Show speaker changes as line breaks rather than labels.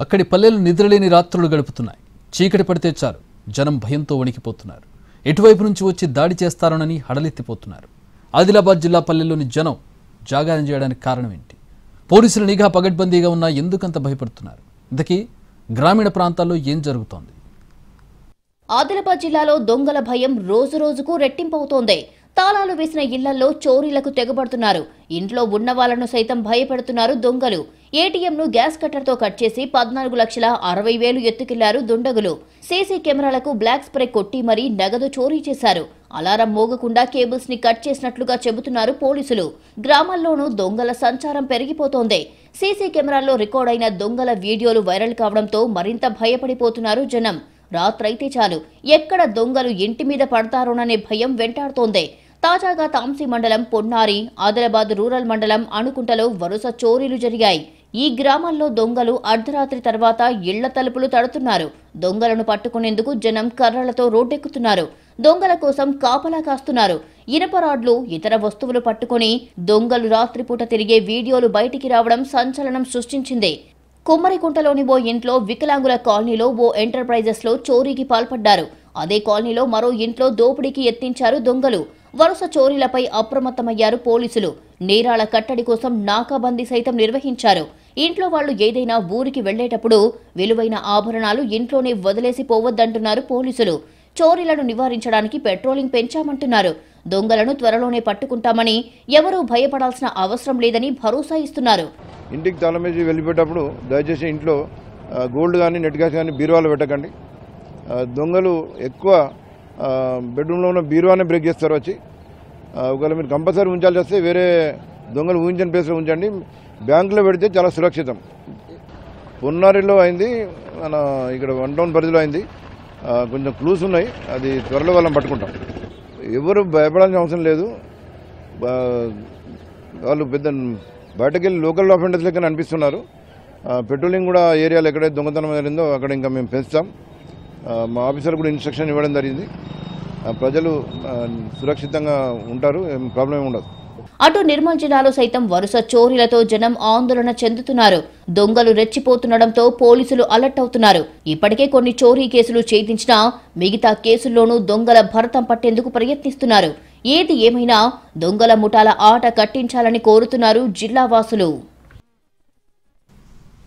అక్కడి పల్లెలు నిద్రలేని రాత్రులు గడుపుతున్నాయి. చీకటి పడితే చాలు జనం భయంతో వణికిపోతున్నారు. ఎటువైపు నుంచి వచ్చి దాడి చేస్తారోనని హడలెత్తిపోతున్నారు. ఆదిలాబాద్ జిల్లా పల్లెల్లోని జనం జాగారం చేయడానికి కారణం ఏంటి? పోలీసుల నిఘా పగడ్బందీగా ఉన్నా ఎందుకంత భయపడుతున్నారు? ఇంతకీ గ్రామీణ ప్రాంతాల్లో ఏం జరుగుతోంది?
ఆదిలాబాద్ జిల్లాలో దొంగల భయం రోజురోజుకు రెట్టింపవుతోంది. తాళాలు వేసిన ఇళ్లలో చోరీలకు తెగబడుతున్నారు. ఇంట్లో ఉన్న వాళ్లను సైతం భయపెడుతున్నారు దొంగలు. ఏటీఎంను గ్యాస్ కట్టర్తో కట్ చేసి 14,60,000 ఎత్తుకెళ్లారు దుండగులు. సీసీ కెమెరాలకు బ్లాక్ స్ప్రే కొట్టి మరీ నగదు చోరీ చేశారు. అలారం మోగకుండా కేబుల్స్ ని కట్ చేసినట్లుగా చెబుతున్నారు పోలీసులు. గ్రామాల్లోనూ దొంగల సంచారం పెరిగిపోతోంది. సీసీ కెమెరాల్లో రికార్డ్ అయిన దొంగల వీడియోలు వైరల్ కావడంతో మరింత భయపడిపోతున్నారు జనం. రాత్రైతే చాలు ఎక్కడ దొంగలు ఇంటి మీద పడతారోననే భయం వెంటాడుతోంది. తాజాగా తాంసీ మండలం పొన్నారి, ఆదిలాబాద్ రూరల్ మండలం అణుకుంటలో వరుస చోరీలు జరిగాయి. ఈ గ్రామాల్లో దొంగలు అర్ధరాత్రి తర్వాత ఇళ్ల తలుపులు తడుతున్నారు. దొంగలను పట్టుకునేందుకు జనం కర్రలతో రోడ్డెక్కుతున్నారు. దొంగల కోసం కాపలా కాస్తున్నారు. ఇనప రాడ్లు, ఇతర వస్తువులు పట్టుకుని దొంగలు రాత్రిపూట తిరిగే వీడియోలు బయటికి రావడం సంచలనం సృష్టించింది. కుమ్మరికుంటలోని ఓ ఇంట్లో వికలాంగుల కాలనీలో ఓ ఎంటర్ప్రైజెస్ లో చోరీకి పాల్పడ్డారు. అదే కాలనీలో మరో ఇంట్లో దోపిడీకి యత్నించారు దొంగలు. వరుస చోరీలపై అప్రమత్తమయ్యారు పోలీసులు. నేరాల కట్టడి కోసం నాకాబందీ సైతం నిర్వహించారు. ఇంట్లో వాళ్లు ఏదైనా ఊరికి వెళ్లేటప్పుడు విలువైన ఆభరణాలు ఇంట్లోనే వదిలేసి పోవద్దంటున్నారు పోలీసులు. చోరీలను నివారించడానికి పెట్రోలింగ్ పెంచామంటున్నారు. దొంగలను త్వరలోనే పట్టుకుంటామని, ఎవరూ భయపడాల్సిన అవసరం లేదని భరోసా ఇస్తున్నారు.
ఇంటికి తాళం వేసి వెళ్ళిపోయేటప్పుడు దయచేసి ఇంట్లో గోల్డ్ కానీ నెట్ క్యాష్ కానీ బీరువాలో పెట్టకండి. దొంగలు ఎక్కువ బెడ్రూమ్లో ఉన్న బీరువానే బ్రేక్ చేస్తారు వచ్చి. ఒకవేళ మీరు కంపల్సరీ ఉంచాల్సి వస్తే వేరే దొంగలు ఊహించని ప్లేస్లో ఉంచండి. బ్యాంకులో పెడితే చాలా సురక్షితం. పొన్నారిలో అయింది, మన ఇక్కడ 1 టౌన్ పరిధిలో అయింది. కొంచెం క్లూస్ ఉన్నాయి, అది త్వరలో వాళ్ళని పట్టుకుంటాం. ఎవరు భయపడాల్సిన అవసరం లేదు. వాళ్ళు పెద్ద బయటకెళ్ళి లోకల్ అఫెండర్స్ లెక్క అనిపిస్తున్నారు. పెట్రోలింగ్ కూడా ఏరియాలో ఎక్కడైతే దొంగతనం జరిగిందో అక్కడ ఇంకా మేము పెంచుతాం. మా ఆఫీసర్ కూడా ఇన్స్ట్రక్షన్ ఇవ్వడం జరిగింది. ప్రజలు సురక్షితంగా ఉంటారు, ఏం ప్రాబ్లం ఉండదు.
అటు నిర్మల్ జిల్లాలో సైతం వరుస చోరీలతో జనం ఆందోళన చెందుతున్నారు. దొంగలు రెచ్చిపోతుండటంతో పోలీసులు అలర్ట్ అవుతున్నారు. ఇప్పటికే కొన్ని చోరీ కేసులు ఛేదించినా మిగతా కేసుల్లోనూ దొంగల భరతం పట్టేందుకు ప్రయత్నిస్తున్నారు. ఏది ఏమైనా దొంగల ముఠాల ఆట కట్టించాలని కోరుతున్నారు జిల్లావాసులు.